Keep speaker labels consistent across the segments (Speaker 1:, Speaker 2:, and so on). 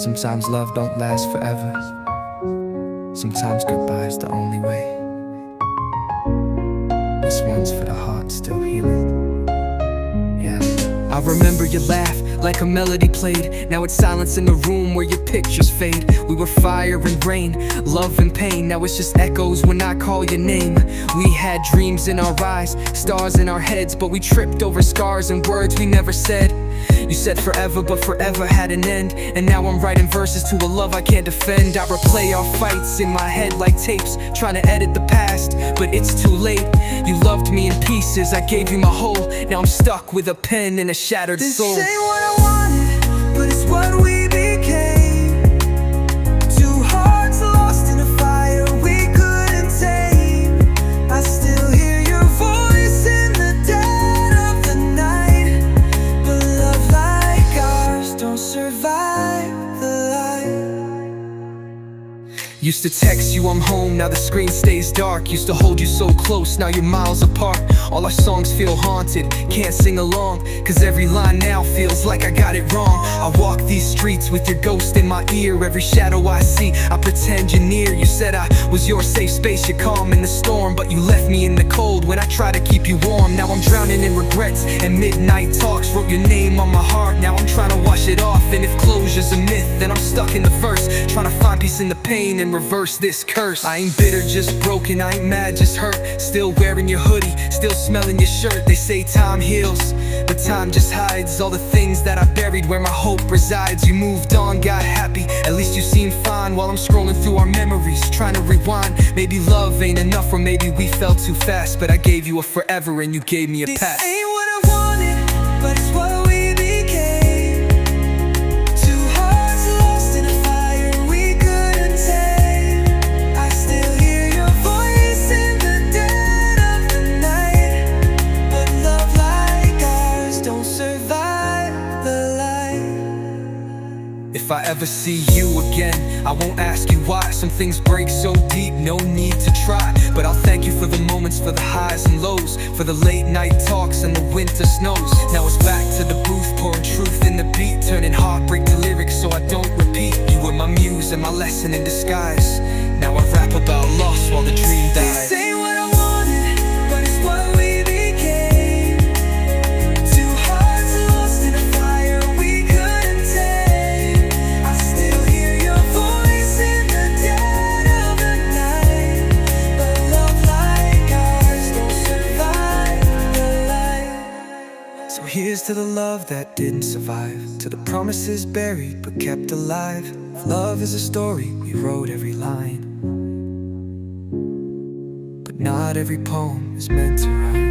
Speaker 1: Sometimes love don't last forever. Sometimes goodbye's the only way. This one's for the heart still healing. Yeah. I remember your laugh like a melody played. Now it's silence in the room where your pictures fade. We were fire and rain, love and pain. Now it's just echoes when I call your name. We had dreams in our eyes, stars in our heads, but we tripped over scars and words we never said. You said forever, but forever had an end. And now I'm writing verses to a love I can't defend. I replay our fights in my head like tapes, trying to edit the past, but it's too late. You loved me in pieces, I gave you my whole. Now I'm stuck with a pen and a shattered soul.
Speaker 2: This ain't what I wanted, but it's what we became. Two hearts lost in a fire we couldn't tame. I still hear your voice in the dead of the night. But love like ours don't survive the light.
Speaker 1: Used to text you I'm home, now the screen stays dark. Used to hold you so close, now you're miles apart. All our songs feel haunted, can't sing along, cause every line now feels like I got it wrong. I walk these streets with your ghost in my ear. Every shadow I see, I pretend you're near. You said I was your safe space, you're calm in the storm, but you left me in the cold when I try to keep you warm. Now I'm drowning in regrets and midnight talks. Wrote your name on my heart, now I'm trying to wash it off. And if closure's a myth, then I'm stuck in the verse, trying to find peace in the pain and reverse this curse. I ain't bitter, just broken, I ain't mad, just hurt. Still wearing your hoodie, still smelling your shirt. They say time heals, but time just hides all the things that I buried where my hope resides. You moved on, got happy, at least you seem fine. While I'm scrolling through our memories, trying to rewind. Maybe love ain't enough, or maybe we fell too fast. But I gave you a forever and you gave me a
Speaker 2: This
Speaker 1: pass.
Speaker 2: ain't what I wanted, but it's what we became. Two hearts lost in a fire we couldn't tame. I still hear your voice in the dead of the night. But love like ours don't survive the light.
Speaker 1: If I ever see you again, I won't ask you why. Some things break so deep, no need to try. But I'll thank you for the moments, for the highs and lows, for the late night talks and the winter snows. Now it's back to the booth, pouring truth in the beat, turning heartbreak to lyrics so I don't repeat. You were my muse and my lesson in disguise. Now I rap about loss while the dream dies.
Speaker 2: This ain't what I wanted, but it's what we became. Two hearts lost in a fire we couldn't tame. I still hear your voice in the dead of the night. But love like ours don't survive the light.
Speaker 1: So here's to the love that didn't survive, to the promises buried but kept alive. Love is a story, we wrote every line, but not every poem is meant to rhyme.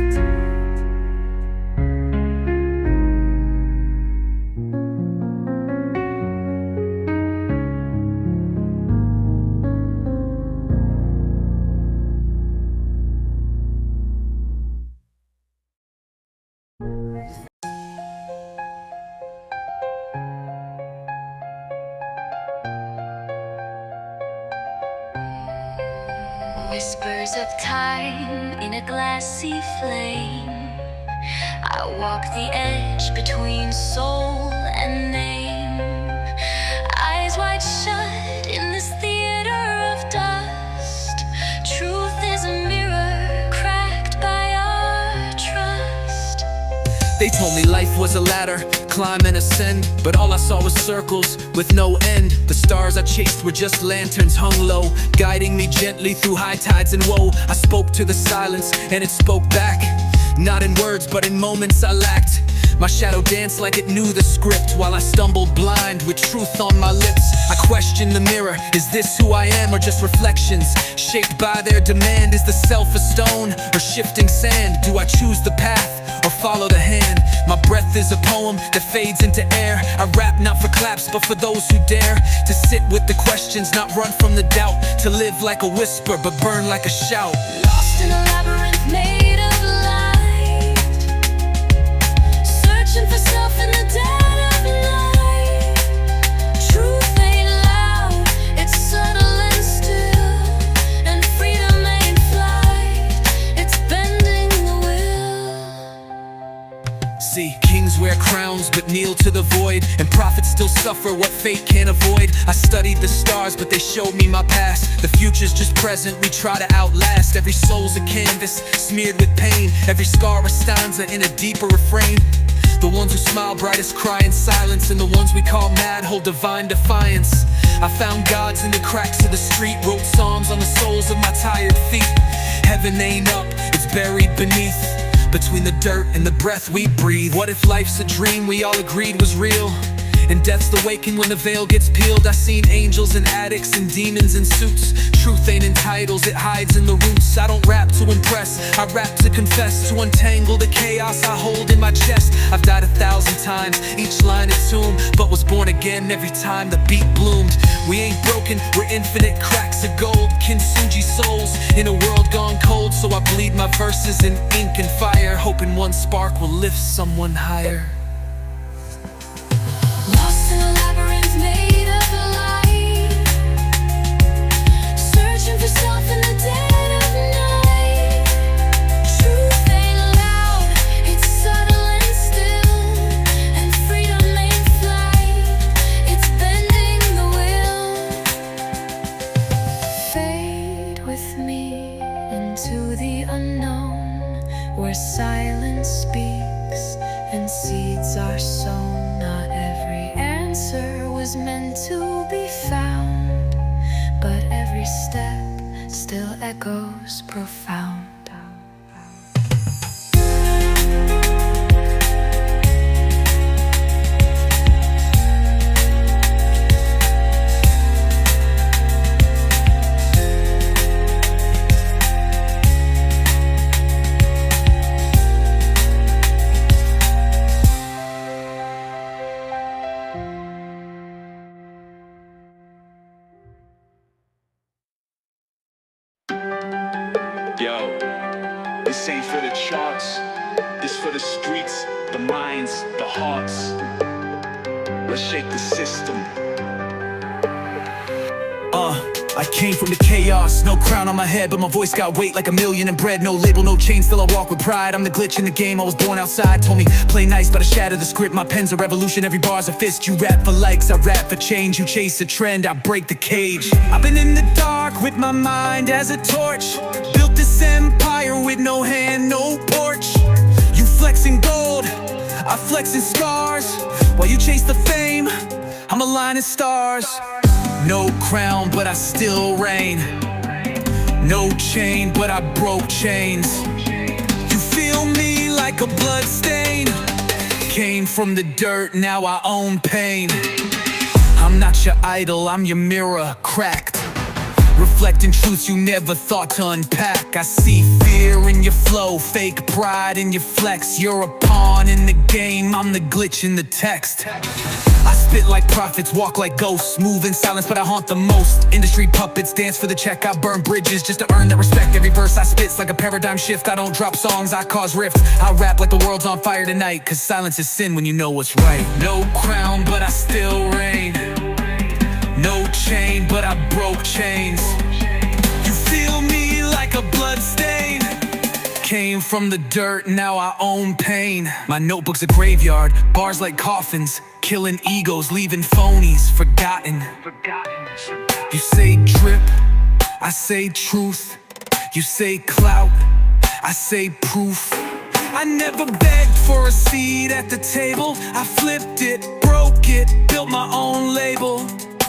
Speaker 3: Whispers of time in a glassy flame. I walk the edge between soul and name. Eyes wide shut in this theater of dust. Truth is a mirror cracked by our trust.
Speaker 1: They told me life was a ladder, climb and ascend, but all I saw was circles with no end. The stars I chased were just lanterns hung low, guiding me gently through high tides and woe. I spoke to the silence and it spoke back, not in words but in moments I lacked. My shadow danced like it knew the script, while I stumbled blind with truth on my lips. I questioned the mirror, is this who I am or just reflections shaped by their demand? Is the self a stone or shifting sand? Do I choose the path or follow the hand? My breath is a poem that fades into air. I rap not for claps but for those who dare to sit with the questions, not run from the doubt. To live like a whisper but burn like a shout.
Speaker 3: Lost in a labyrinth made of light, searching for self in the dead of night. Truth ain't loud, it's subtle and still, and freedom ain't flight, it's bending the will.
Speaker 1: See, kings wear crowns but kneel to the void, and prophets still suffer what fate can't avoid. I studied the stars but they showed me my past. The future's just present, we try to outlast. Every soul's a canvas, smeared with pain. Every scar a stanza in a deeper refrain. The ones who smile brightest cry in silence, and the ones we call mad hold divine defiance. I found gods in the cracks of the street, wrote psalms on the soles of my tired feet. Heaven ain't up, it's buried beneath, between the dirt and the breath we breathe. What if life's a dream we all agreed was real, and death's the waking when the veil gets peeled? I seen angels and addicts and demons in suits. Truth ain't in titles, it hides in the roots. I don't rap to impress, I rap to confess, to untangle the chaos I hold in my chest. I've died 1,000 times, each line a tomb, but was born again every time the beat bloomed. We ain't broken, we're infinite cracks of gold, kintsugi souls in a world gone cold. So I bleed my verses in ink and fire, hoping one spark will lift someone higher.
Speaker 3: Lost in a labyrinth made of light, searching for self in the dead of night. Truth ain't loud, it's subtle and still, and freedom ain't flight, it's bending the will. Fade with me into the unknown, where silence speaks and seeds are sown. Not every answer was meant to be found, but every step still echoes profound.
Speaker 4: Yo, this ain't for the charts, this for the streets, the minds, the hearts. Let's shake the system.
Speaker 1: I came from the chaos, no crown on my head, but my voice got weight like 1,000,000 in bread. No label, no chain, still I walk with pride. I'm the glitch in the game, I was born outside. Told me, play nice, but I shatter the script. My pen's a revolution, every bar's a fist. You rap for likes, I rap for change. You chase a trend, I break the cage. I've been in the dark with my mind as a torch, built this empire with no hand, no porch. You flexing gold, I flex in scars, while you chase the fame, I'm aligning stars. No crown, but I still reign. No chain, but I broke chains. You feel me like a blood stain. Came from the dirt, now I own pain. I'm not your idol, I'm your mirror, cracked, reflecting truths you never thought to unpack. I see fear in your flow, fake pride in your flex. You're a pawn in the game, I'm the glitch in the text. I spit like prophets, walk like ghosts, move in silence but I haunt the most. Industry puppets dance for the check, I burn bridges just to earn that respect. Every verse I spit's like a paradigm shift. I don't drop songs, I cause rifts. I rap like the world's on fire tonight, cause silence is sin when you know what's right. No crown, but I still reign. No chain, but I broke chains. You feel me like a blood stain. Came from the dirt, now I own pain. My notebook's a graveyard, bars like coffins, killing egos, leaving phonies forgotten. You say drip, I say truth. You say clout, I say proof. I never begged for a seat at the table. I flipped it, broke it, built my own label.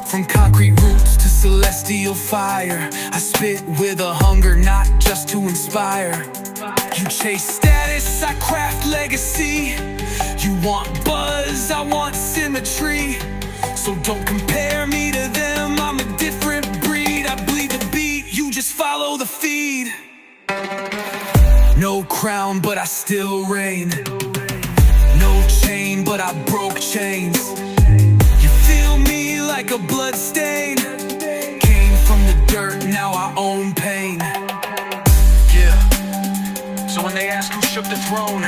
Speaker 1: From concrete roots to celestial fire, I spit with a hunger, not just to inspire. You chase status, I craft legacy. You want buzz, I want symmetry. So don't compare me to them, I'm a different breed. I bleed the beat, you just follow the feed. No crown, but I still reign. No chain, but I broke chains. You feel me like a blood stain. Came from the dirt, now I own pain. Yeah. So when they ask who shook the throne,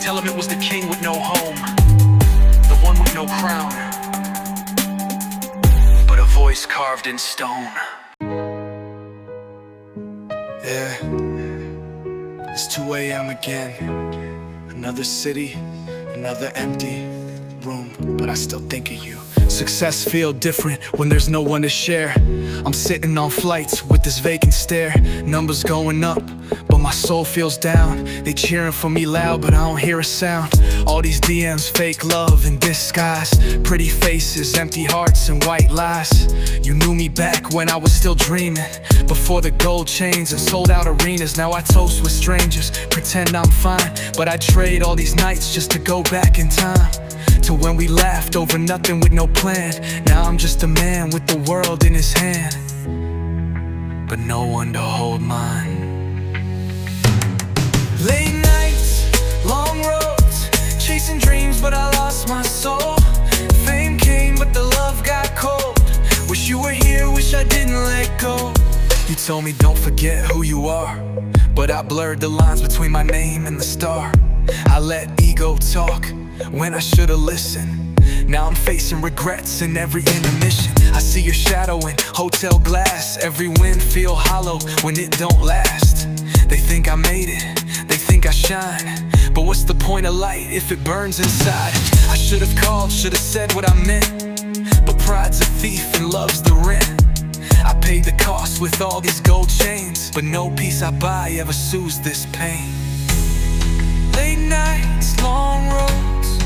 Speaker 1: tell them it was the king with no home, the one with no crown, but a voice carved in stone. Yeah, it's 2 a.m. again. Another city, Another empty room, but I still think of you. Success feel different when there's no one to share. I'm sitting on flights with this vacant stare. Numbers going up, but my soul feels down. They cheering for me loud, but I don't hear a sound. All these DMs, fake love in disguise. Pretty faces, empty hearts, and white lies. You knew me back when I was still dreaming, before the gold chains and sold out arenas. Now I toast with strangers, pretend I'm fine, but I trade all these nights just to go back in time to when we laughed over nothing with no plan. Now I'm just a man with the world in his hand, but no one to hold mine. Late nights, long roads, chasing dreams but I lost my soul. Fame came but the love got cold. Wish you were here, wish I didn't let go. You told me don't forget who you are, but I blurred the lines between my name and the star. I let ego talk when I should've listened. Now I'm facing regrets in every intermission. I see your shadow in hotel glass. Every win feel hollow when it don't last. They think I made it, they think I shine, but what's the point of light if it burns inside? I should've called, should've said what I meant, but pride's a thief and love's the rent. I paid the cost with all these gold chains, but no peace I buy ever soothes this pain. Late nights, long roads,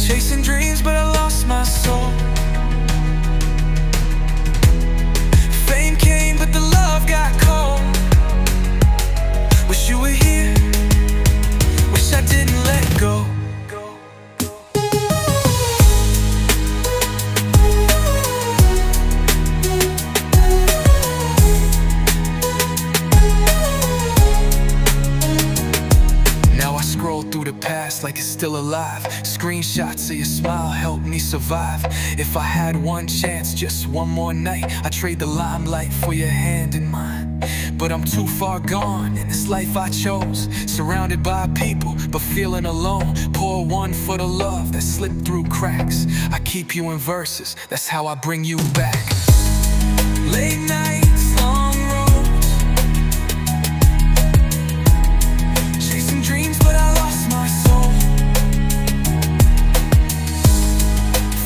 Speaker 1: chasing dreams but I lost my soul. Fame came but the love got cold. Wish you were here, wish I didn't let go. Through the past like it's still alive. Screenshots of your smile help me survive. If I had one chance, just one more night, I'd trade the limelight for your hand in mine. But I'm too far gone in this life I chose, surrounded by people but feeling alone. Pour one for the love that slipped through cracks. I keep you in verses, that's how I bring you back. Late nights, long roads, chasing dreams but I lost my soul.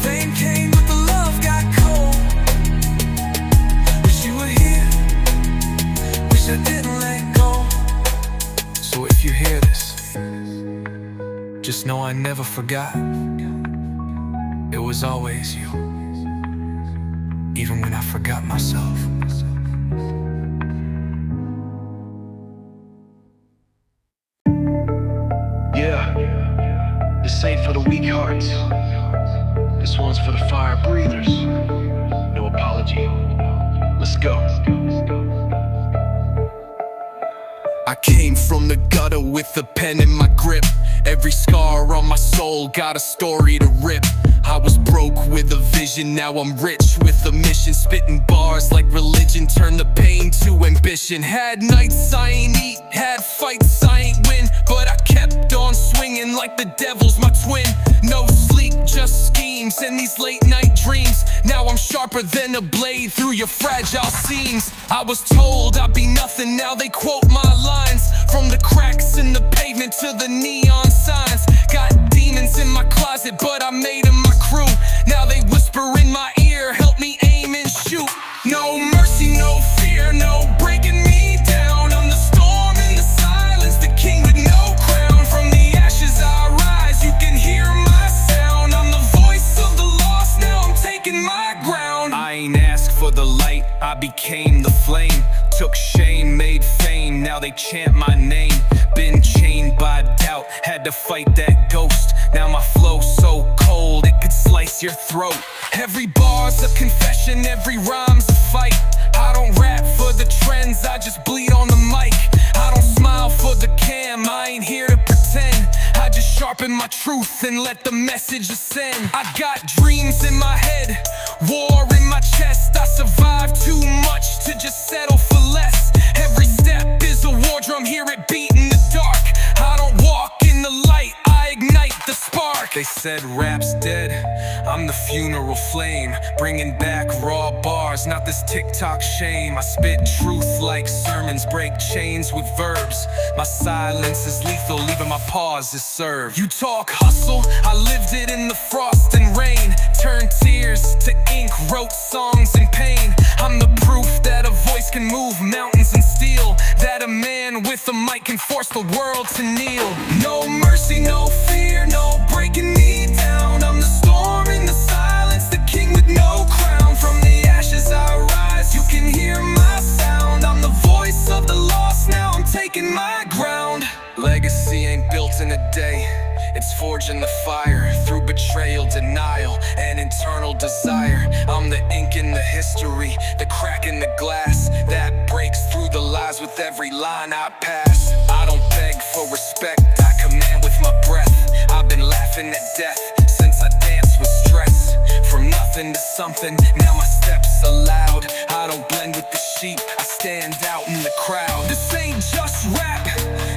Speaker 1: Fame came but the love got cold. Wish you were here, wish I didn't let go. So if you hear this, just know I never forgot. It was always you, even when I forgot myself. Yeah, this ain't for the weak hearts. This one's for the fire breathers. No apology. Let's go. I came from the gutter with a pen in my grip. Every scar on my soul got a story to rip. I was broke with a vision, now I'm rich with a mission. Spitting bars like religion, turn the pain to ambition. Had nights I ain't eat, had fights I ain't win, but I kept on swinging like the devil's my twin. No sleep, just schemes and these late night dreams. Now I'm sharper than a blade through your fragile seams. I was told I'd be nothing, now they quote my lines. From the cracks in the pavement to the neon signs. Got demons in my closet, but I made them my crew. Now they whisper in my ear, help me aim and shoot. No mercy, no fear, no breaking me down. I'm the storm in the silence, the king with no crown. From the ashes I rise, you can hear my sound. I'm the voice of the lost, now I'm taking my ground. I ain't asked for the light, I became the flame. Took shame, made fame, now they chant my name. Been chained by doubt, had to fight that ghost. Now my flow so cold, it could slice your throat. Every bar's a confession, every rhyme's a fight. I don't rap for the trends, I just bleed on the mic. I don't smile for the cam, I ain't here to pretend. I just sharpen my truth and let the message ascend. I got dreams in my head, war in my chest. I survived too much to just settle for less. Every step is a war drum, hear it beat in the dark. I don't walk in the light, I ignite the spark. They said rap's dead, I'm the funeral flame, bringing back raw bars, not this TikTok shame. I spit truth like sermons, break chains with verbs. My silence is lethal, leaving my pauses served. You talk hustle, I lived it in the frost and rain, turned tears to ink, wrote songs in pain. I'm the proof that a voice can move mountains and steel, that a man with a mic can force the world to kneel. No mercy, no fear, no breaking me down. I'm the storm in the silence, the king with no crown. From the ashes I rise, you can hear my sound. I'm the voice of the lost, now I'm taking my ground. Legacy ain't built in a day, it's forged in the fire, through betrayal, denial, and internal desire. I'm the ink in the history, the crack in the glass that breaks through the lies with every line I pass. I don't beg for respect, I command with my breath. I've been laughing at death since I danced with stress. From nothing to something, now my steps are loud. I don't blend with the sheep, I stand out in the crowd. This ain't just rap,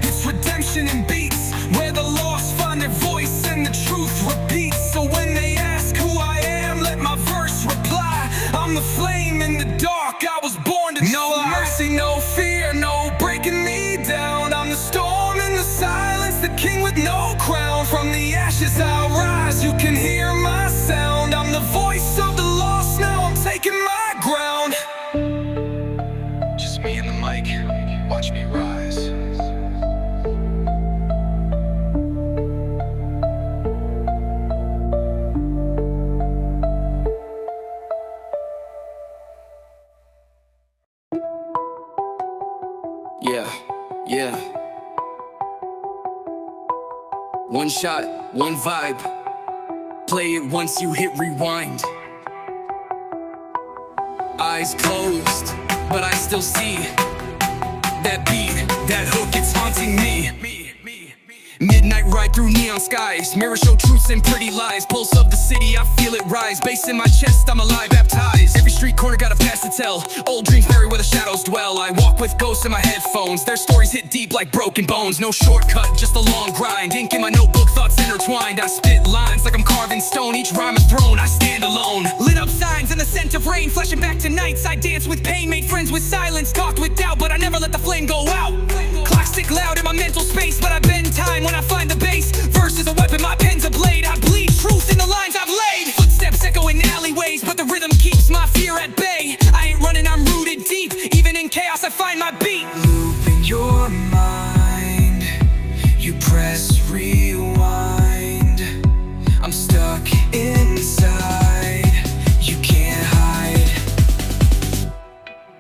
Speaker 1: it's redemption in beats, where the lost find their voice and the truth repeats. So when they ask who I am, let my verse reply. I'm the flame in the dark, I was born to fly. No mercy, no fear, no breaking me down. I'm the storm in the silence, the king with no crown. From the ashes I rise, you can hear my sound. I'm the voice of the lost, now I'm taking my ground. Just me and the mic, watch me rise. Yeah. One shot, one vibe. Play it once, you hit rewind. Eyes closed, but I still see that beat, that hook, it's haunting me. Midnight ride through neon skies, mirror show truths and pretty lies. Pulse of the city, I feel it rise. Bass in my chest, I'm alive, baptized. Every street corner got a past to tell. Old dreams buried where the shadows dwell. I walk with ghosts in my headphones. Their stories hit deep like broken bones. No shortcut, just a long grind. Ink in my notebook, thoughts intertwined. I spit lines like I'm carving stone. Each rhyme a throne, I stand alone. Lit up signs in the scent of rain, flashing back to nights. I dance with pain, made friends with silence, talked with doubt, but I never let the flame go out. Clocks tick loud in my mental space, but I bend time when I find the bass. Verse is a weapon, my pen's a blade. I bleed truth in the lines I've laid. Footsteps echo in alleyways, but the rhythm keeps my fear at bay. I ain't running, I'm rooted deep. Even in chaos, I find my beat. Loop in your mind, you press rewind. I'm stuck inside, you can't hide.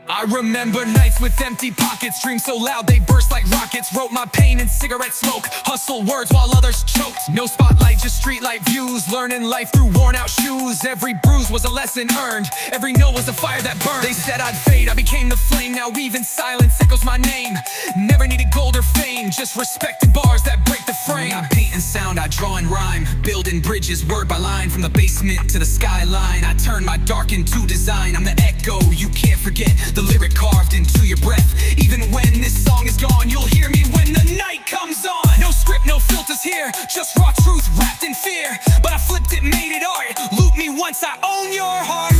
Speaker 1: I remember nights with empty pockets, dreams so loud they burst like rockets. Wrote my pain in cigarette smoke, hustle words while others choked. No spotlight, just streetlight views, learning life through worn out shoes. Every bruise was a lesson earned, every no was a fire that burned. They said I'd fade, I became the flame, now even silence echoes my name. Never needed gold or fame, just respected bars that break the frame. I paint and sound, I draw and rhyme, building bridges word by line. From the basement to the skyline, I turn my dark into design. I'm the echo, you can't forget, the lyric carved into your breath. Even when this song is gone, you'll hear me when the night comes on. No script, no filters here, just raw truth wrapped in fear. But I flipped it, made it art. Loop me once, I own your heart.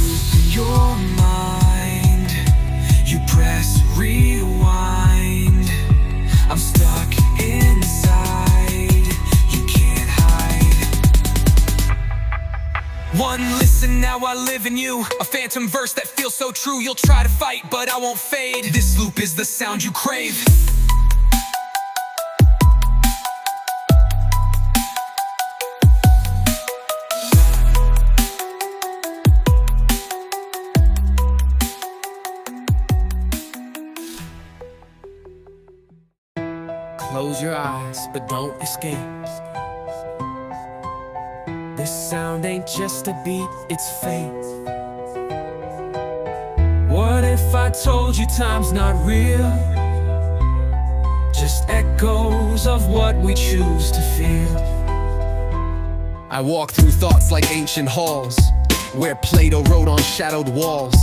Speaker 1: Your mind, you press rewind. I'm stuck inside, you can't hide. One listen, now I live in you. A phantom verse that feels so true. You'll try to fight, but I won't fade. This loop is the sound you crave. Close your eyes, but don't escape. This sound ain't just a beat, it's fate. What if I told you time's not real? Just echoes of what we choose to feel. I walk through thoughts like ancient halls, where Plato wrote on shadowed walls.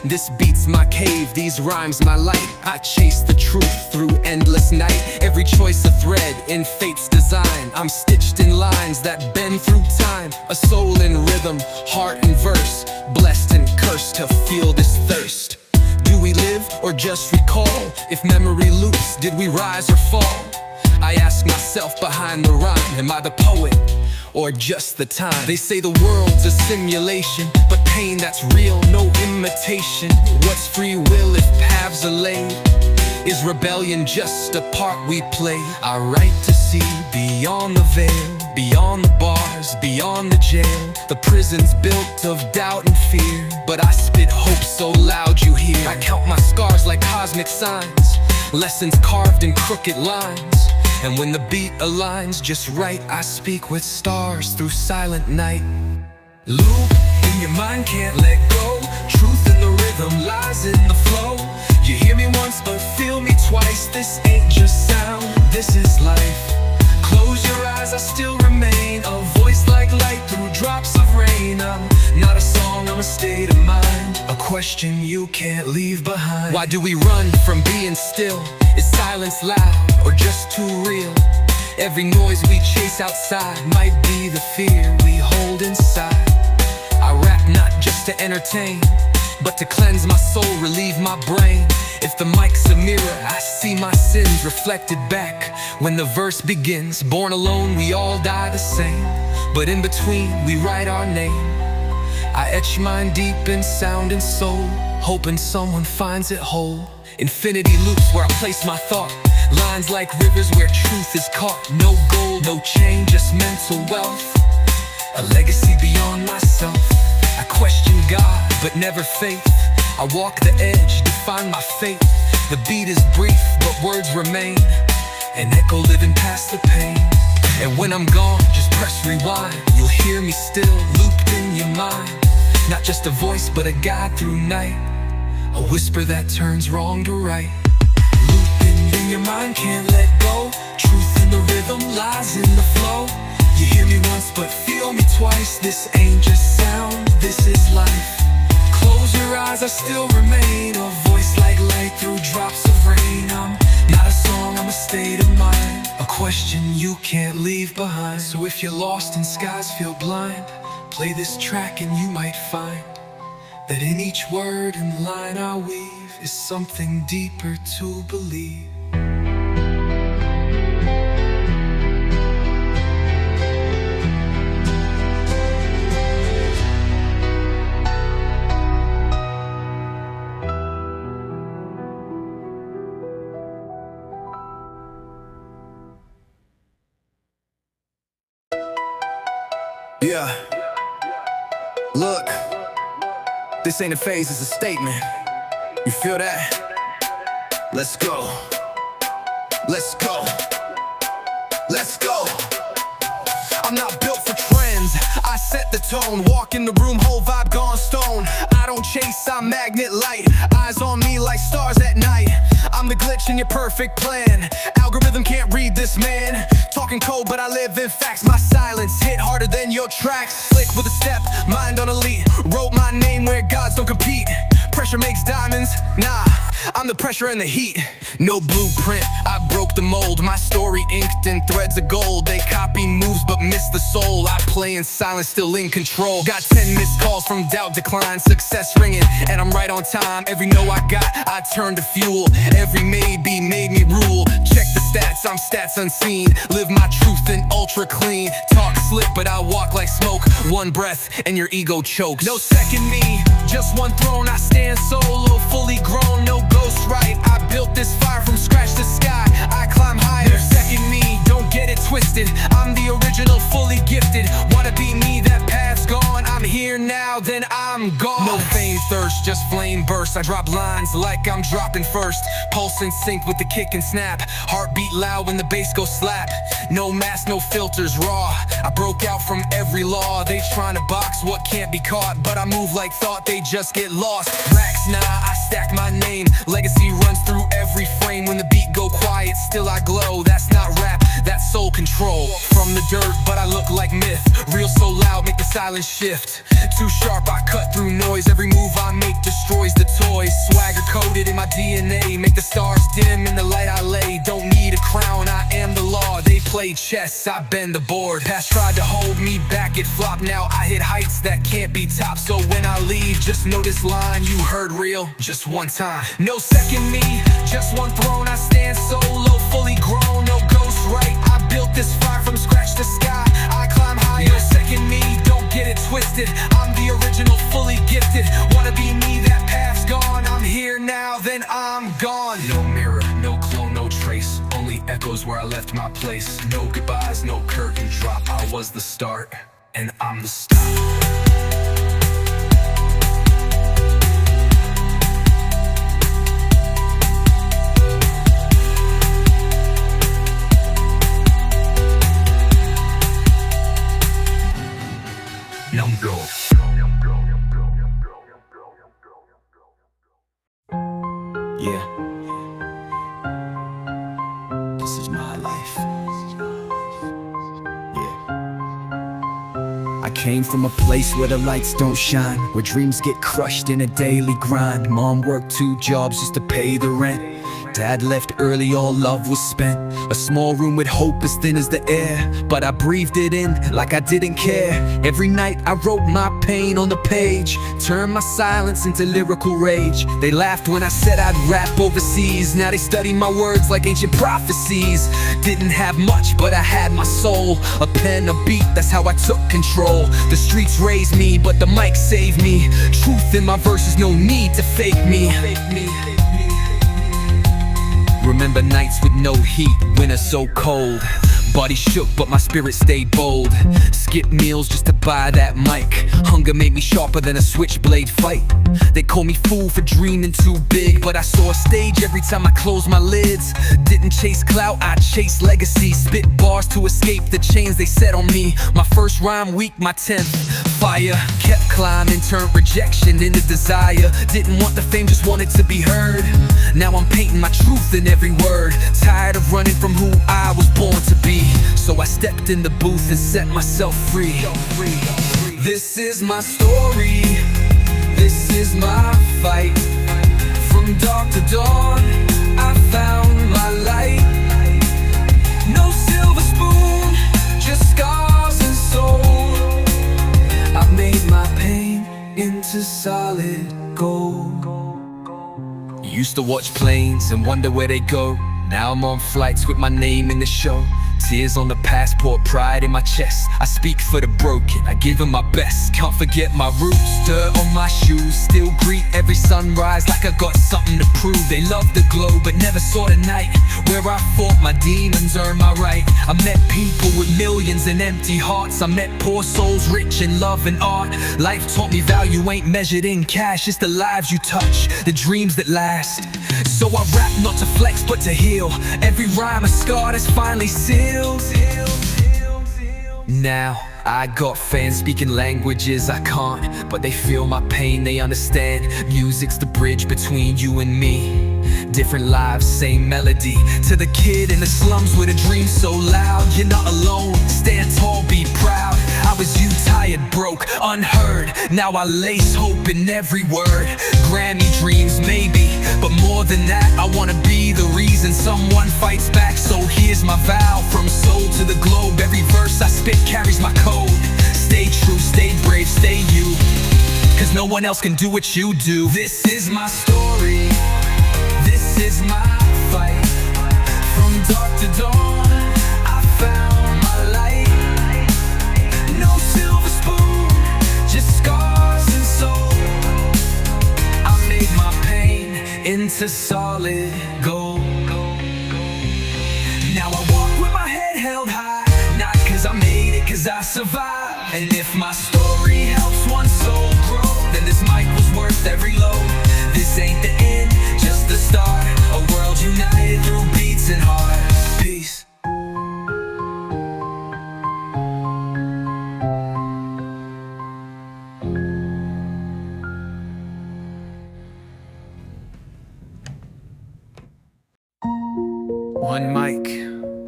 Speaker 1: This beats my cave, these rhymes my light. I chase the truth through endless night. Every choice a thread in fate's design. I'm stitched in lines that bend through time. A soul in rhythm, heart in verse. Blessed and cursed to feel this thirst. Do we live or just recall? If memory loops, did we rise or fall? I ask myself behind the rhyme, am I the poet or just the time? They say the world's a simulation, but pain that's real, no imitation. What's free will if paths are laid? Is rebellion just a part we play? I write to see beyond the veil, beyond the bars, beyond the jail. The prison's built of doubt and fear, but I spit hope so loud you hear. I count my scars like cosmic signs, lessons carved in crooked lines. And when the beat aligns just right, I speak with stars through silent night. Loop in your mind, can't let go. Truth in the rhythm lies in the flow. You hear me once but feel me twice. This ain't just sound, this is life. Close your eyes, I still remain. A voice like light through drops of rain. I'm not a song, I'm a state of mind. A question you can't leave behind. Why do we run from being still? Is silence loud or just too real? Every noise we chase outside might be the fear we hold inside. I rap not just to entertain, but to cleanse my soul, relieve my brain. If the mic's a mirror, I see my sins reflected back. When the verse begins, born alone we all die the same, but in between we write our name. I etch mine deep in sound and soul, hoping someone finds it whole. Infinity loops where I place my thought, lines like rivers where truth is caught. No gold, no chain, just mental wealth, a legacy beyond myself. I question God, but never faith. I walk the edge, define my fate. The beat is brief, but words remain, an echo living past the pain. And when I'm gone, just press rewind. You'll hear me still, looped in your mind. Not just a voice, but a guide through night. A whisper that turns wrong to right. Looping in your mind, can't let go. Truth in the rhythm lies in the flow. You hear me once, but feel me twice. This ain't just sound, this is life. Close your eyes, I still remain. A voice like light through drops of rain. I'm not a song, I'm a state of mind. A question you can't leave behind. So if you're lost and skies feel blind, play this track and you might find that in each word and line I weave is something deeper to believe.
Speaker 5: Yeah. Look, this ain't a phase, it's a statement. You feel that? Let's go. Let's go. Let's go. I'm not built for trends, I set the tone. Walk in the room, whole vibe gone stone. I don't chase, I magnet light. Eyes on me like stars at night. I'm the glitch in your perfect plan. Algorithm can't read this, man. Talking code, but I live in facts. My silence hit harder than your tracks. Slick with a step, mind on elite. Wrote my name where gods don't compete. Pressure makes diamonds, nah, I'm the pressure and the heat. No blueprint, I broke the mold. My story inked in threads of gold. They copy moves but miss the soul. I play in silence, still in control. Got 10 missed calls from doubt, decline. Success ringing, and I'm right on time. Every no I got, I turn to fuel. Every maybe made me rule. Check the stats, I'm stats unseen. Live my truth in ultra clean. Talk slick, but I walk like smoke. One breath, and your ego chokes. No second me, just one throne. I stand solo, fully grown, no ghost right. I built this fire from scratch to sky. I climb higher, second me, don't get it twisted. I'm the original, fully gifted. Wanna be me, that path's gone. I'm here now, then I'm gone. No fame thirst, just flame burst. I drop lines like I'm dropping first. Pulse in sync with the kick and snap. Heartbeat loud when the bass goes slap. No mask, no filters, raw. I broke out from every law. They tryna box what can't be caught, but I move like thought, they just get lost. Racks, nah, I stack my name. Legacy runs through every frame. When the beat go quiet, still I glow. That's not rap, that's soul control. From
Speaker 1: from the dirt, but I look like myth. Real so loud, make the silence shift. Too sharp, I cut through noise. Every move I make destroys the toys. Swagger coded in my DNA, make the stars dim in the light I lay. Don't need a crown, I am the law. They play chess, I bend the board. Past tried to hold me back, it flopped. Now I hit heights that can't be topped. So when I leave, just know this line you heard real, just one time. No second me, just one throne. I stand solo, fully grown, no ghost right. I built this fire from scratch to sky. I climb high, no second me, don't get it twisted. I'm the original, fully gifted. Wanna be me, that path's gone. I'm here now, then I'm gone. No mirror, no clone, no trace. Only echoes where I left my place. No goodbyes, no curtain drop. I was the start, and I'm the stop. Number. Yeah. This is my life. Yeah. I came from a place where the lights don't shine, where dreams get crushed in a daily grind. Mom worked 2 jobs just to pay the rent. Dad left early, all love was spent. A small room with hope as thin as the air, but I breathed it in like I didn't care. Every night I wrote my pain on the page, turned my silence into lyrical rage. They laughed when I said I'd rap overseas. Now they study my words like ancient prophecies. Didn't have much, but I had my soul. A pen, a beat, that's how I took control. The streets raised me, but the mic saved me. Truth in my verses, no need to fake me. Remember nights with no heat, winter so cold. Body shook, but my spirit stayed bold. Skip meals just to buy that mic. Hunger made me sharper than a switchblade fight. They call me fool for dreaming too big, but I saw a stage every time I closed my lids. Didn't chase clout, I chased legacy. Spit bars to escape the chains they set on me. My first rhyme weak, my 10th fire. Kept climbing, turned rejection into desire. Didn't want the fame, just wanted to be heard. Now I'm painting my truth in every word. Tired of running from who I was born to be, so I stepped in the booth and set myself free. This is my story, this is my fight. From dark to dawn, I found my light. No silver spoon, just scars and soul. I made my pain into solid gold. Used to watch planes and wonder where they go. Now I'm on flights with my name in the show. Tears on the passport, pride in my chest. I speak for the broken, I give them my best. Can't forget my roots, dirt on my shoes. Still greet every sunrise like I got something to prove. They loved the glow but never saw the night where I fought my demons, earned my right. I met people with millions and empty hearts. I met poor souls rich in love and art. Life taught me value ain't measured in cash. It's the lives you touch, the dreams that last. So I rap not to flex but to heal. Every rhyme a scar that's finally sealed. Now I got fans speaking languages I can't, but they feel my pain, they understand. Music's the bridge between you and me. Different lives, same melody. To the kid in the slums with a dream so loud, you're not alone, stand tall, be proud. I was you, tired, broke, unheard. Now I lace hope in every word. Grammy dreams, maybe, but more than that, I wanna be the reason someone fights back. So here's my vow, from soul to the globe. Every verse I spit carries my code. Stay true, stay brave, stay you, cause no one else can do what you do. This is my story, this is my fight. From dark to dawn, I found my light. No silver spoon, just scars and soul. I made my pain into solid gold. Now I walk with my head held high, not cause I made it, cause I survived. And if my story helps one soul grow, then this mic was worth every load. This ain't the end, just the start. A world united through beats and heart. Peace. One mic,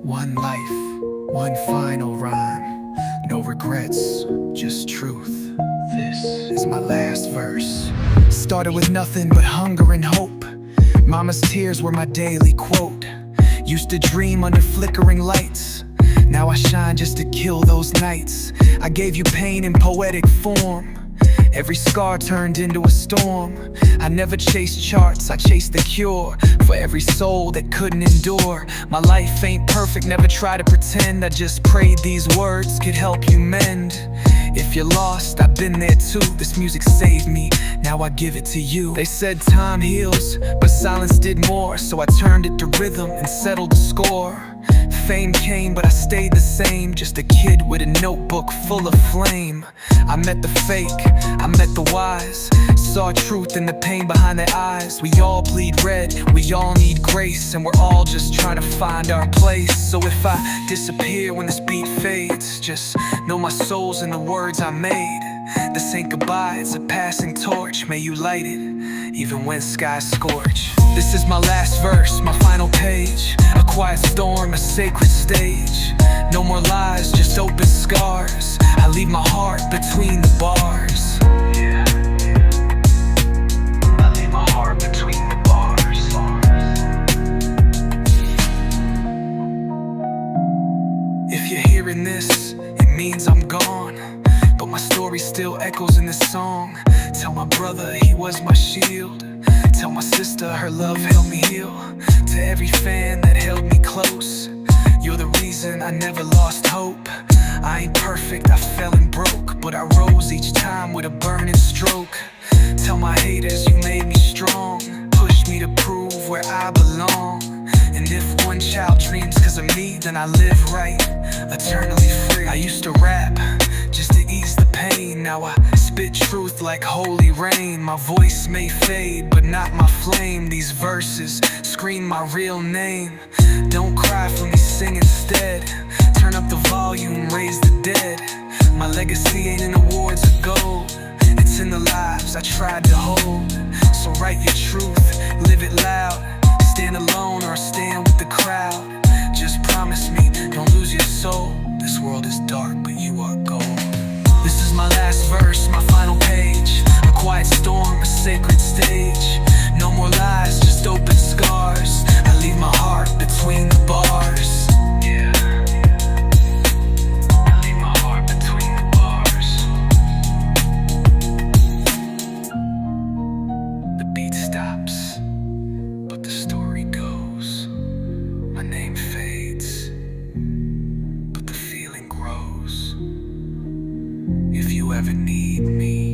Speaker 1: one life, one
Speaker 5: one final rhyme. No regrets, just truth. This is my last verse. Started with nothing but hunger and hope. Mama's tears were my daily quote. Used to dream under flickering lights. Now I shine just to kill those nights. I gave you pain in poetic form. Every scar turned into a storm. I never chased charts, I chased the cure. For every soul that couldn't endure. My life ain't perfect, never try to pretend. I just prayed these words could help you mend. If you're lost, I've been there too. This music saved me, now I give it to you. They said time heals, but silence did more. So I turned it to rhythm and settled the score. Fame came, but I stayed the same. Just a kid with a notebook full of flame. I met the fake, I met the wise. Saw truth in the pain behind their eyes. We all bleed red, we all need grace. And we're all just trying to find our place. So if I disappear when this beat fades, just know my soul's in the words I made. This ain't goodbye, it's a passing torch. May you light it, even when skies scorch. This is my last verse, my final page. A quiet storm, a sacred stage. No more lies, just open scars. I leave my heart between the bars. Yeah. I leave my heart between the bars. If you're hearing this, it means I'm gone. But my story still echoes in this song. Tell my brother he was my shield. Tell my sister her love helped me heal. To every fan that held me close, you're the reason I never lost hope. I ain't perfect, I fell and broke, but I rose each time with a burning stroke. Tell my haters you made me strong. Pushed me to prove where I belong. And if one child dreams cause of me, then I live right, eternally free. I used to rap just to ease the pain. Now I spit truth like holy rain. My voice may fade, but not my flame. These verses scream my real name. Don't cry for me, sing instead. Turn up the volume, raise the dead. My legacy ain't in awards or gold. It's in the lives I tried to hold. So write your truth, live it loud. Stand alone or stand with the crowd. Just promise me, don't lose your soul. This world is dark, but you are gold. This is my last verse, my final page. A quiet storm, a sacred stage. No more lies, just open scars. I leave my heart between the bars. Yeah. I leave my heart between the bars. The beat stops, but the story goes. My name fades, but the feeling grows. If you ever need me,